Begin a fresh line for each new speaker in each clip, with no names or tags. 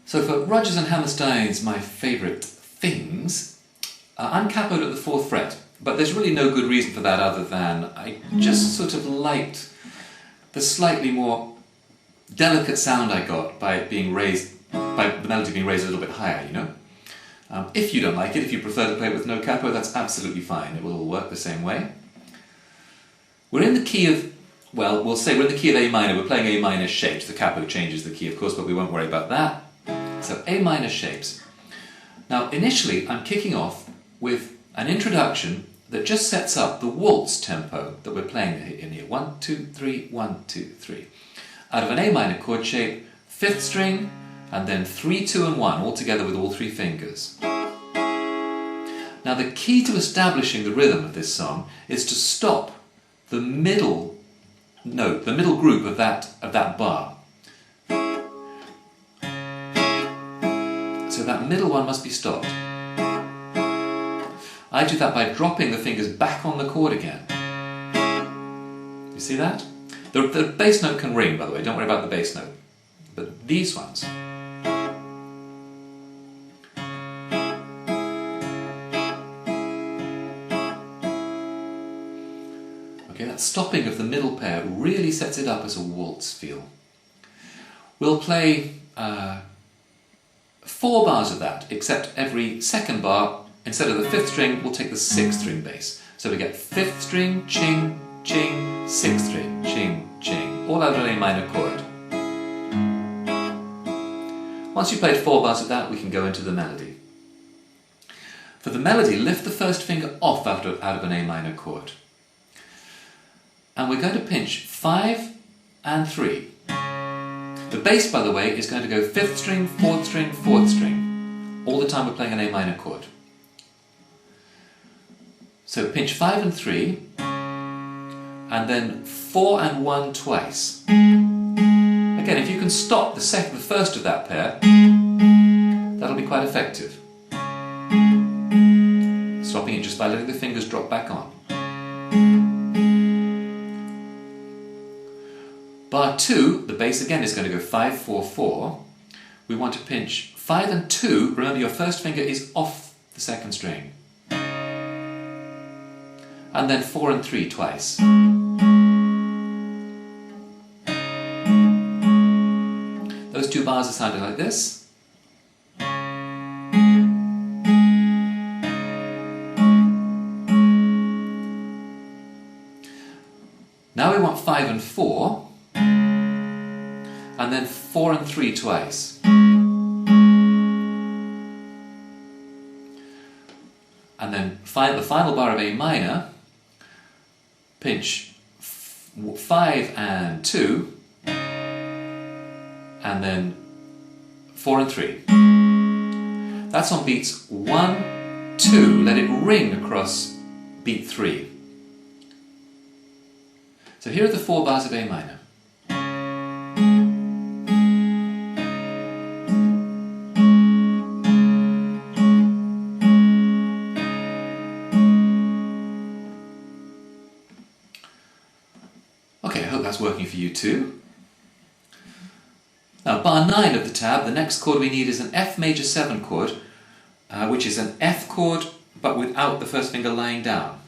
So for Rodgers and Hammerstein's My Favourite Things, I'm capoed at the 4th fret, but there's really no good reason for that other than I just sort of liked the slightly more delicate sound I got by it being raised, by the melody being raised a little bit higher, you know? If you don't like it, if you prefer to play it with no capo, that's absolutely fine. It will all work the same way. We're in the key of, well, we'll say we're in the key of A minor. We're playing A minor shapes. The capo changes the key, of course, but we won't worry about that. So A minor shapes. Now, initially, I'm kicking off with an introduction that just sets up the waltz tempo that we're playing in here. 1, 2, 3, 1, 2, 3. Out of an A minor chord shape, 5th string, and then 3, 2, and 1, all together with all 3 fingers. Now, the key to establishing the rhythm of this song is to stop the middle note, the middle group of that bar. So that middle one must be stopped. I do that by dropping the fingers back on the chord again. You see that? The bass note can ring, by the way, don't worry about the bass note. But these ones. Okay, that stopping of the middle pair really sets it up as a waltz feel. We'll play 4 bars of that, except every 2nd bar, instead of the 5th string, we'll take the 6th string bass. So we get 5th string, ching, ching, 6th string, ching, ching, all out of an A minor chord. Once you've played 4 bars of that, we can go into the melody. For the melody, lift the 1st finger off out of an A minor chord. And we're going to pinch 5 and 3. The bass, by the way, is going to go 5th string, 4th string, 4th string. All the time we're playing an A minor chord. So pinch 5 and 3, and then 4 and 1 twice. Again, if you can stop the first of that pair, that'll be quite effective. Stopping it just by letting the fingers drop back on. Bar 2, the bass again is going to go 5, 4, 4. We want to pinch 5 and 2. Remember, your 1st finger is off the 2nd string. And then 4 and 3 twice. Those 2 bars are sounding like this. Now we want 5 and 4. And then 4 and 3 twice. And then the final bar of A minor, pinch 5 and 2, and then 4 and 3. That's on beats 1, 2. Let it ring across beat 3. So here are the 4 bars of A minor. Okay, I hope that's working for you too. Now, bar 9 of the tab, the next chord we need is an F major 7 chord, which is an F chord but without the 1st finger lying down.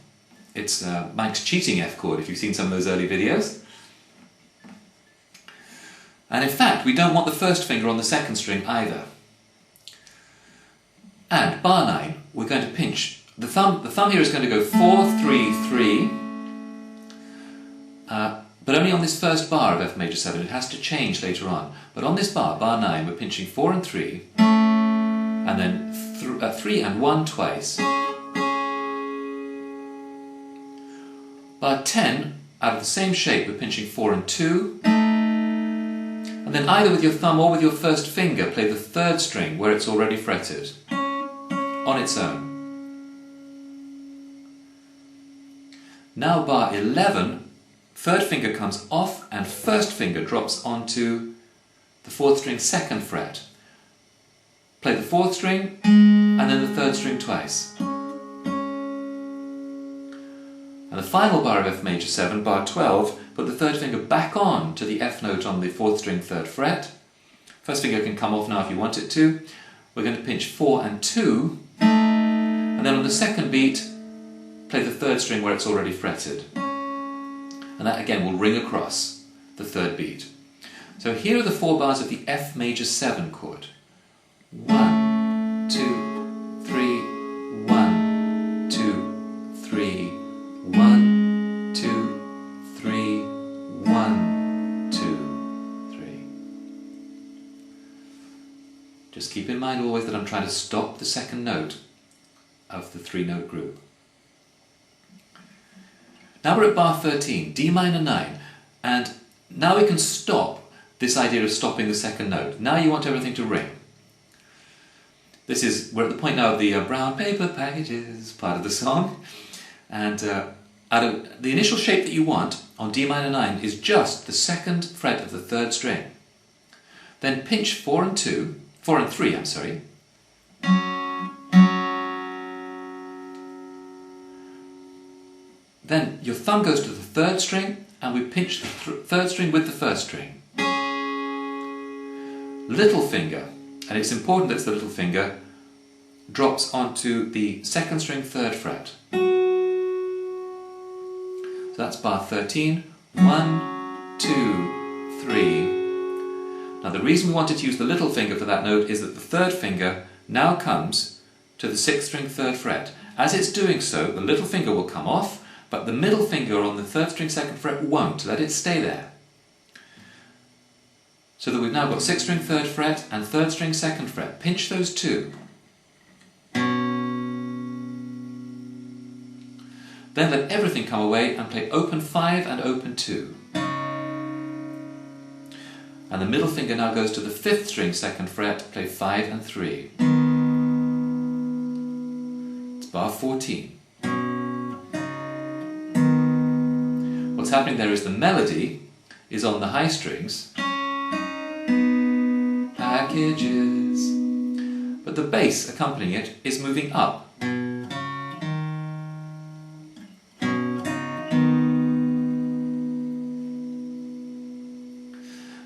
It's Mike's cheating F chord if you've seen some of those early videos. And in fact, we don't want the 1st finger on the 2nd string either. And bar 9, we're going to pinch. The thumb here is going to go 4, 3, 3. But only on this 1st bar of F major 7. It has to change later on. But on this bar, bar 9, we're pinching 4 and 3, and then 3 and 1 twice. Bar 10, out of the same shape, we're pinching 4 and 2, and then either with your thumb or with your 1st finger, play the 3rd string where it's already fretted, on its own. Now bar 11, 3rd finger comes off and 1st finger drops onto the 4th string 2nd fret. Play the 4th string and then the 3rd string twice. And the final bar of F major 7, bar 12, put the 3rd finger back on to the F note on the 4th string 3rd fret. First finger can come off now if you want it to. We're going to pinch 4 and 2, and then on the second beat, play the third string where it's already fretted. And that again will ring across the third beat. So here are the 4 bars of the F major 7 chord. 1, 2, 3, 1, 2, 3, 1, 2, 3, 1, 2, 3. Just keep in mind always that I'm trying to stop the second note of the 3-note group. Now we're at bar 13, D minor 9, and now we can stop this idea of stopping the second note. Now you want everything to ring. We're at the point now of the brown paper packages part of the song, and out of the initial shape that you want on D minor 9 is just the second fret of the third string. Then pinch 4 and 3, I'm sorry. Then your thumb goes to the third string, and we pinch the third string with the first string. Little finger, and it's important that it's the little finger, drops onto the second string, third fret. So that's bar 13. 1, 2, 3. Now the reason we wanted to use the little finger for that note is that the third finger now comes to the 6th string, 3rd fret. As it's doing so, the little finger will come off, but the middle finger on the 3rd string, 2nd fret won't. Let it stay there. So that we've now got 6th string, 3rd fret and 3rd string, 2nd fret. Pinch those 2. Then let everything come away and play open 5 and open 2. And the middle finger now goes to the 5th string, 2nd fret, play 5 and 3. It's bar 14. What's happening there is the melody is on the high strings, packages, but the bass accompanying it is moving up.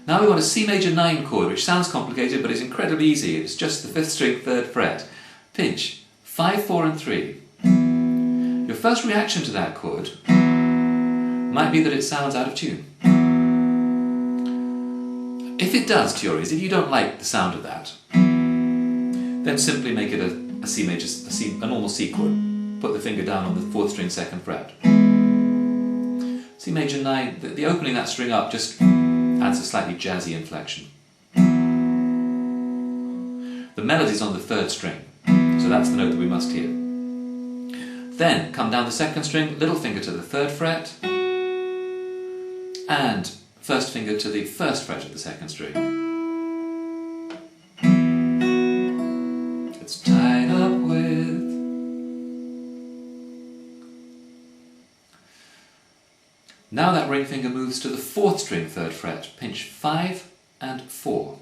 Now we want a C major 9 chord, which sounds complicated but is incredibly easy. It's just the 5th string, 3rd fret. Pinch 5, 4 and 3. Your first reaction to that chord might be that it sounds out of tune. If it does to your ears, if you don't like the sound of that, then simply make it a C major, a normal C chord. Put the finger down on the 4th string, 2nd fret. C major 9, the opening that string up just adds a slightly jazzy inflection. The melody's on the 3rd string, so that's the note that we must hear. Then come down the 2nd string, little finger to the 3rd fret, and first finger to the 1st fret of the 2nd string. It's tied up with. Now that ring finger moves to the 4th string, 3rd fret. Pinch 5 and 4.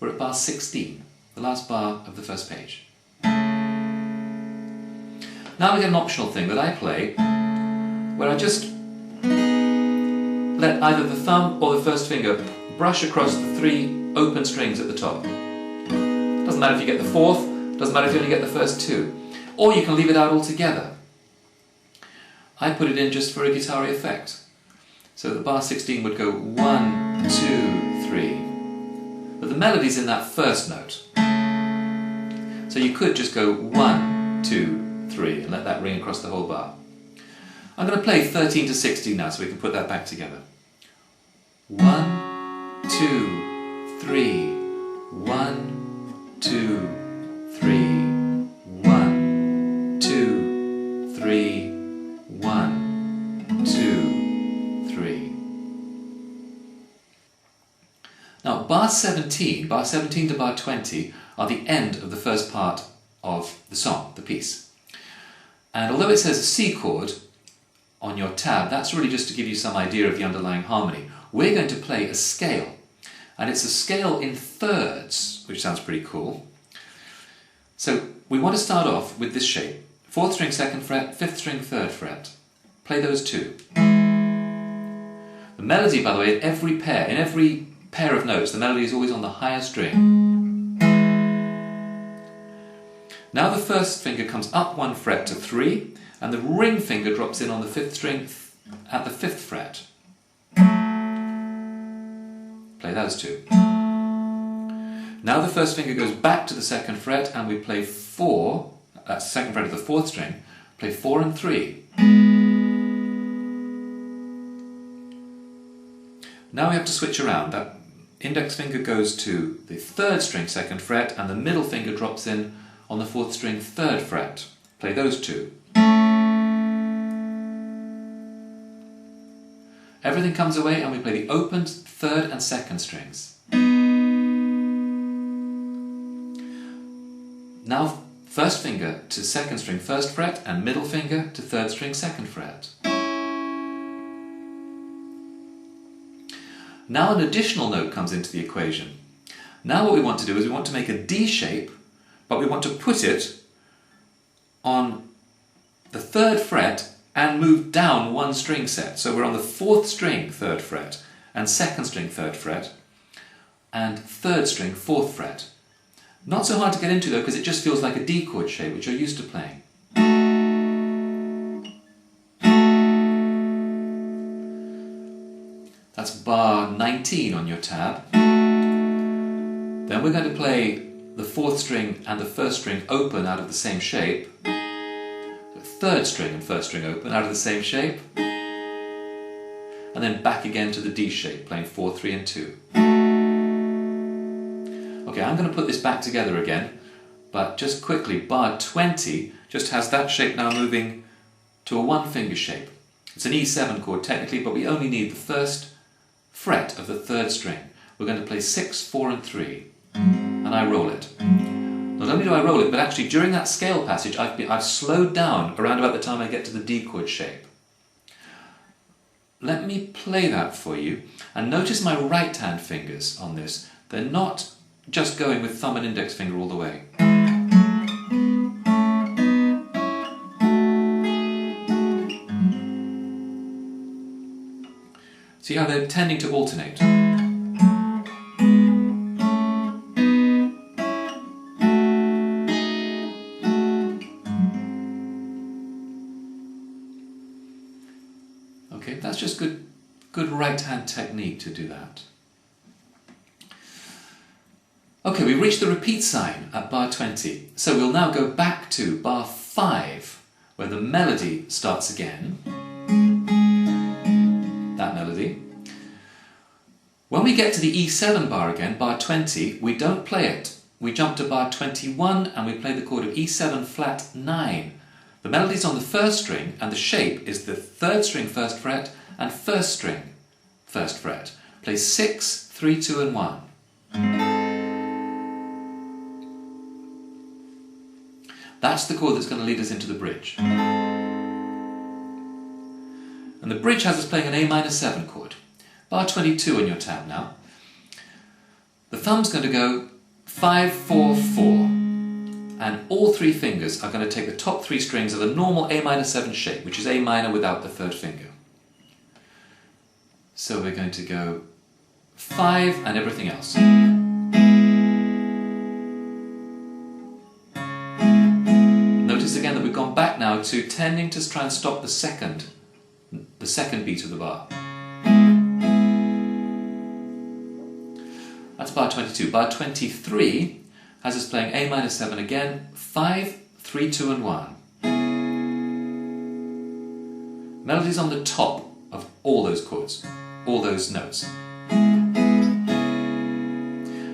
We're at bar 16, the last bar of the first page. Now we get an optional thing that I play, where I just let either the thumb or the first finger brush across the 3 open strings at the top. Doesn't matter if you get the 4th, doesn't matter if you only get the first 2. Or you can leave it out altogether. I put it in just for a guitar effect. So the bar 16 would go 1, 2, 3. But the melody's in that first note. So you could just go 1, 2, 3 and let that ring across the whole bar. I'm going to play 13 to 16 now so we can put that back together. 1, 2, 3, 1, 2, 3, 1, 2, 3, 1, 2, 3. Now bar 17 to bar 20 are the end of the first part of the song, the piece. And although it says a C chord on your tab, that's really just to give you some idea of the underlying harmony. We're going to play a scale, and it's a scale in thirds, which sounds pretty cool. So we want to start off with this shape. 4th string, 2nd fret, 5th string, 3rd fret. Play those 2. The melody, by the way, in every pair, in every pair of notes. The melody is always on the higher string. Now the first finger comes up 1 fret to 3, and the ring finger drops in on the 5th string at the 5th fret. Play those two. Now the first finger goes back to the 2nd fret, and we play 4, that's the 2nd fret of the 4th string, play 4 and 3. Now we have to switch around. That index finger goes to the 3rd string 2nd fret, and the middle finger drops in on the 4th string 3rd fret. Play those two. Everything comes away and we play the opened 3rd and 2nd strings. Now first finger to 2nd string 1st fret and middle finger to 3rd string 2nd fret. Now an additional note comes into the equation. Now what we want to do is we want to make a D shape, but we want to put it on the 3rd fret and move down 1 string set. So we're on the 4th string 3rd fret and 2nd string 3rd fret and 3rd string 4th fret. Not so hard to get into though, because it just feels like a D chord shape which you're used to playing. That's bar 19 on your tab. Then we're going to play the 4th string and the 1st string open out of the same shape. The 3rd string and 1st string open out of the same shape. And then back again to the D shape, playing 4, 3 and 2. Okay, I'm going to put this back together again, but just quickly, bar 20 just has that shape now moving to a 1-finger shape. It's an E7 chord technically, but we only need the 1st fret of the 3rd string. We're going to play 6, 4 and 3, and I roll it. Not only do I roll it, but actually during that scale passage I've slowed down around about the time I get to the D chord shape. Let me play that for you, and notice my right hand fingers on this. They're not just going with thumb and index finger all the way. See how they're tending to alternate. Okay, that's just good right hand technique to do that. Okay, we reached the repeat sign at bar 20, so we'll now go back to bar 5, where the melody starts again. That melody. When we get to the E7 bar again, bar 20, we don't play it. We jump to bar 21 and we play the chord of E7 flat 9. The melody's on the 1st string and the shape is the 3rd string 1st fret and 1st string 1st fret. Play 6, 3, 2 and 1. That's the chord that's going to lead us into the bridge. And the bridge has us playing an A minor 7 chord. Bar 22 on your tab now. The thumb's going to go 5, 4, 4. And all 3 fingers are going to take the top 3 strings of a normal A minor 7 shape, which is A minor without the 3rd finger. So we're going to go 5 and everything else. Notice again that we've gone back now to tending to try and stop the second beat of the bar. That's bar 22. Bar 23 has us playing A minor 7 again, 5, 3, 2 and 1. Melody's on the top of all those chords, all those notes.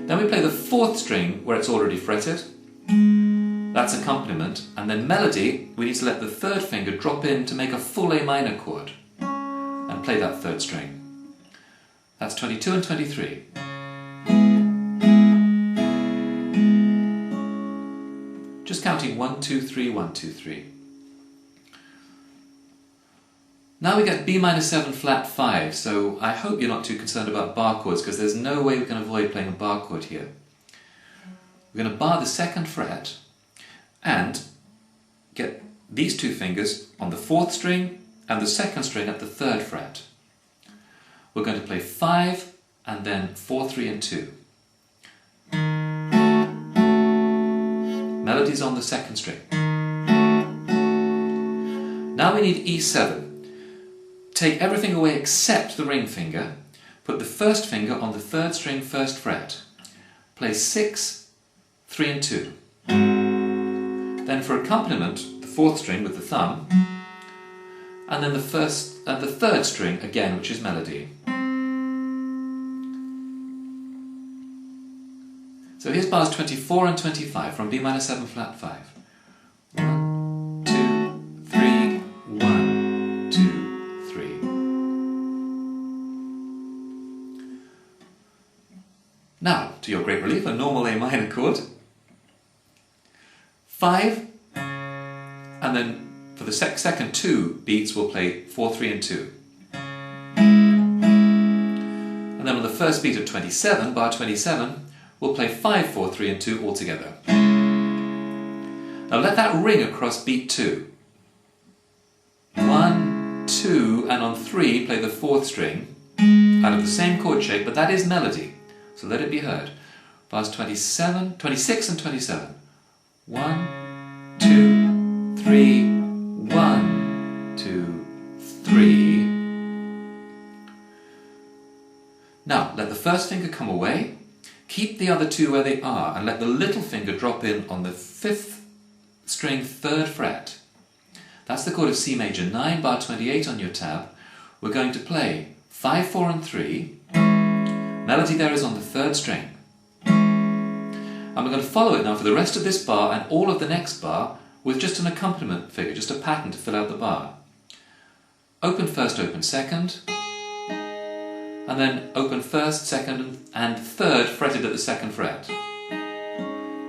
Then we play the 4th string where it's already fretted. That's accompaniment, and then melody, we need to let the 3rd finger drop in to make a full A minor chord and play that 3rd string. That's 22 and 23. Just counting 1, 2, 3, 1, 2, 3. Now we get B minor 7 flat 5, so I hope you're not too concerned about bar chords because there's no way we can avoid playing a bar chord here. We're going to bar the 2nd fret and get these 2 fingers on the 4th string and the 2nd string at the 3rd fret. We're going to play 5 and then 4, 3 and 2. Melodies on the second string. Now we need E7. Take everything away except the ring finger. Put the first finger on the third string, first fret. Play 6, 3 and 2. Then for accompaniment, the fourth string with the thumb, and then the third string again, which is melody. So here's bars 24 and 25 from B minor 7 flat 5. 1, 2, 3, 1, 2, 3. Now, to your great relief, a normal A minor chord. 5, and then for the second 2 beats we'll play 4, 3 and 2. And then on the first beat of 27, bar 27, we'll play 5, 4, 3 and 2 all together. Now let that ring across beat 2. 1, 2, and on 3 play the fourth string out of the same chord shape, but that is melody, so let it be heard. Bars 27, 26 and 27. 1, 2, 3, 1, 2, 3. Now let the first finger come away. Keep the other two where they are and let the little finger drop in on the 5th string, 3rd fret. That's the chord of C major 9, bar 28 on your tab. We're going to play 5, 4 and 3. Melody there is on the 3rd string. And we're going to follow it now for the rest of this bar and all of the next bar with just an accompaniment figure, just a pattern to fill out the bar. Open first, open second. And then open first, second and third fretted at the 2nd fret.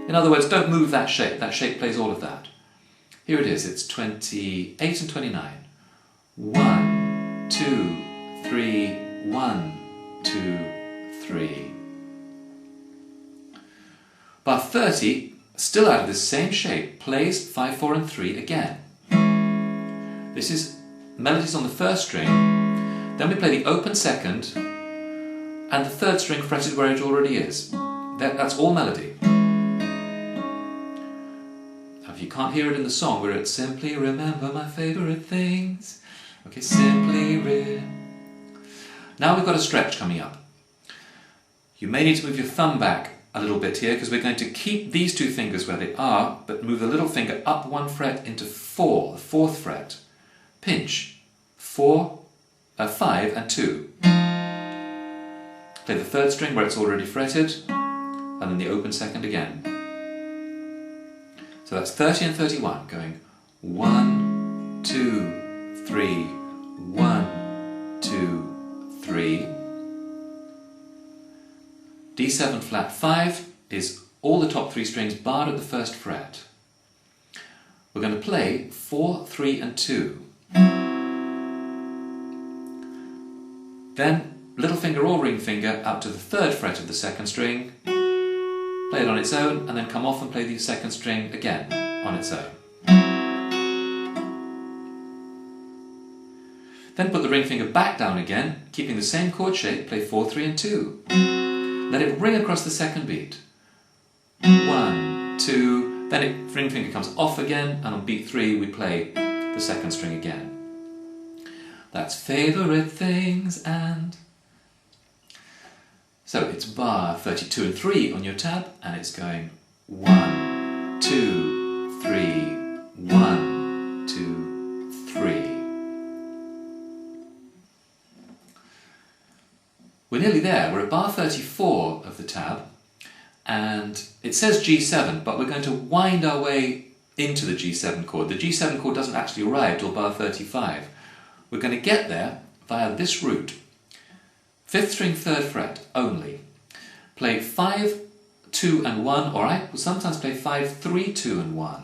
In other words, don't move that shape plays all of that. Here it is, it's 28 and 29. 1, 2, 3, 1, 2, 3. Bar 30, still out of this same shape, plays 5, 4 and 3 again. This is melodies on the 1st string. Then we play the open 2nd and the 3rd string fretted where it already is. That's all melody. Now if you can't hear it in the song, we're at simply remember my favourite things. Okay, Now we've got a stretch coming up. You may need to move your thumb back a little bit here because we're going to keep these two fingers where they are, but move the little finger up 1 fret into 4, the 4th fret. Pinch 4, 5 and 2. Play the 3rd string where it's already fretted, and then the open 2nd again. So that's 30 and 31, going 1, 2, 3, 1, 2, 3. D7 flat 5 is all the top 3 strings barred at the 1st fret. We're going to play 4, 3 and 2. Then little finger or ring finger out to the 3rd fret of the 2nd string, play it on its own, and then come off and play the 2nd string again on its own. Then put the ring finger back down again, keeping the same chord shape, play 4, 3 and 2. Let it ring across the 2nd beat. 1, 2, then ring finger comes off again, and on beat 3 we play the 2nd string again. That's favourite things and... So it's bar 32 and 3 on your tab, and it's going 1, 2, 3, 1, 2, 3. We're nearly there. We're at bar 34 of the tab, and it says G7, but we're going to wind our way into the G7 chord. The G7 chord doesn't actually arrive till bar 35. We're going to get there via this route. 5th string, 3rd fret only. Play 5, 2 and 1, or I will sometimes play 5, 3, 2 and 1.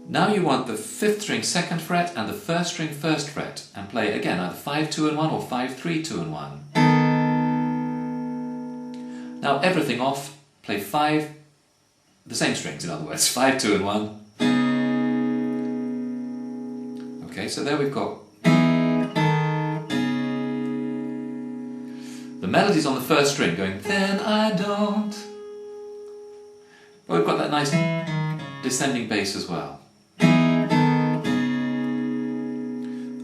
Now you want the 5th string 2nd fret and the 1st string 1st fret, and play again either 5, 2 and 1 or 5, 3, 2 and 1. Now everything off, play 5, the same strings in other words, 5, 2 and 1. Okay, so there we've got melody's on the first string going, then I don't. But we've got that nice descending bass as well.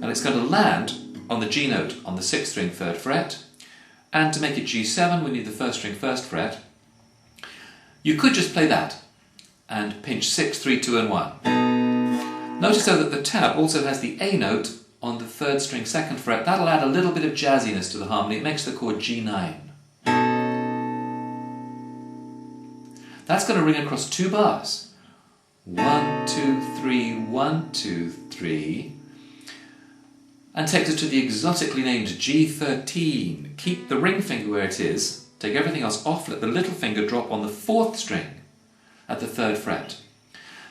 And it's going to land on the G note on the 6th string 3rd fret. And to make it G7 we need the 1st string 1st fret. You could just play that and pinch 6, 3, 2 and 1. Notice though that the tab also has the A note on the 3rd string 2nd fret. That'll add a little bit of jazziness to the harmony. It makes the chord G9. That's going to ring across 2 bars. 1, 2, 3, 1, 2, 3. And takes us to the exotically named G13. Keep the ring finger where it is. Take everything else off. Let the little finger drop on the 4th string at the 3rd fret.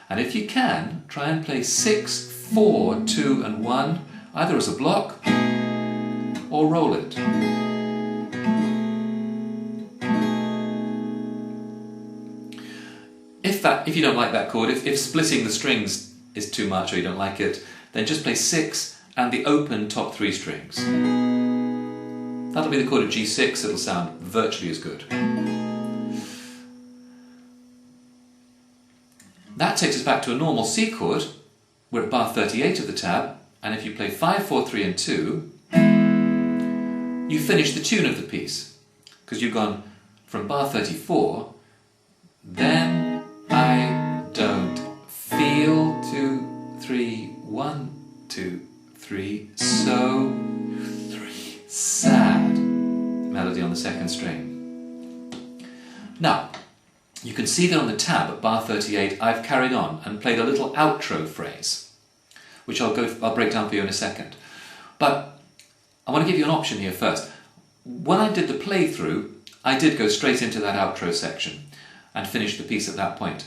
And if you can, try and play 6, 4, 2 and 1, either as a block or roll it. If you don't like that chord, if splitting the strings is too much or you don't like it, then just play 6 and the open top 3 strings. That'll be the chord of G6, it'll sound virtually as good. That takes us back to a normal C chord. We're at bar 38 of the tab, and if you play 5, 4, 3 and 2, you finish the tune of the piece, because you've gone from bar 34, then I don't feel 2, 3, 1, 2, 3, so 3, sad. Melody on the 2nd string. Now, you can see that on the tab at bar 38 I've carried on and played a little outro phrase, which I'll break down for you in a second. But I want to give you an option here first. When I did the playthrough, I did go straight into that outro section and finish the piece at that point.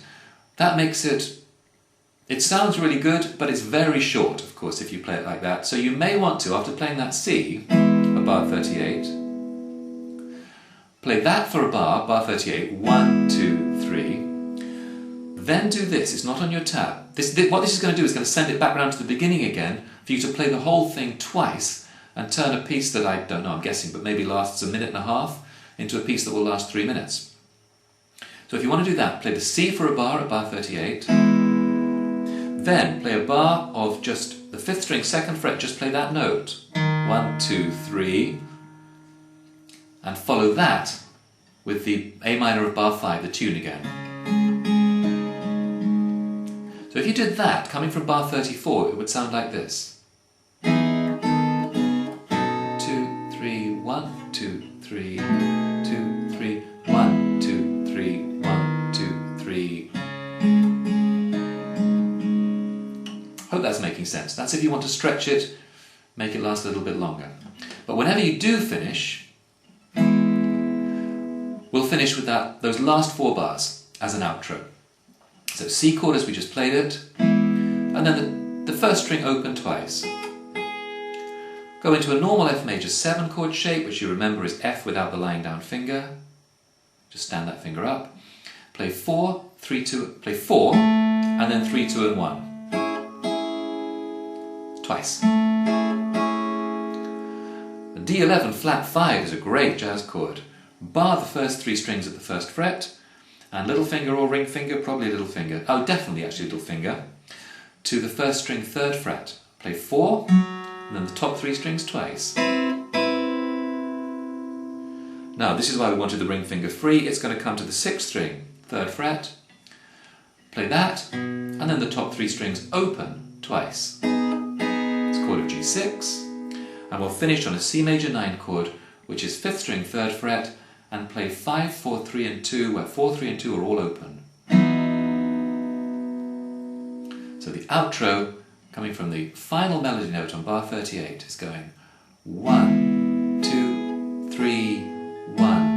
That makes it sounds really good, but it's very short, of course, if you play it like that. So you may want to, after playing that C at bar 38, play that for a bar, bar 38, 1, 2, 3. Then do this, it's not on your tab. What this is going to do is going to send it back round to the beginning again for you to play the whole thing twice and turn a piece that I don't know, I'm guessing, but maybe lasts a minute and a half into a piece that will last 3 minutes. So if you want to do that, play the C for a bar at bar 38. Then play a bar of just the 5th string 2nd fret, just play that note. 1, 2, 3. And follow that with the A minor of bar 5, the tune again. So if you did that, coming from bar 34, it would sound like this. 2, 3, 1, 2, 3, 2, 3, 1, 2, 3, 1, 2, 3. Hope that's making sense. That's if you want to stretch it, make it last a little bit longer. But whenever you do finish, we'll finish with those last 4 bars as an outro. So C chord as we just played it, and then the 1st string open twice. Go into a normal F major 7 chord shape, which you remember is F without the lying down finger. Just stand that finger up. Play 4, 3, 2, play 4, and then 3, 2 and 1. Twice. The D11 flat 5 is a great jazz chord. Bar the first 3 strings at the 1st fret, and little finger or ring finger, probably little finger, oh definitely actually little finger, to the 1st string 3rd fret. Play 4, and then the top 3 strings twice. Now this is why we wanted the ring finger free. It's going to come to the 6th string 3rd fret, play that, and then the top 3 strings open twice. It's chord of G6, and we'll finish on a C major 9 chord, which is 5th string 3rd fret, and play 5, 4, 3 and 2, where 4, 3 and 2 are all open. So the outro, coming from the final melody note on bar 38, is going 1, 2, 3, 1.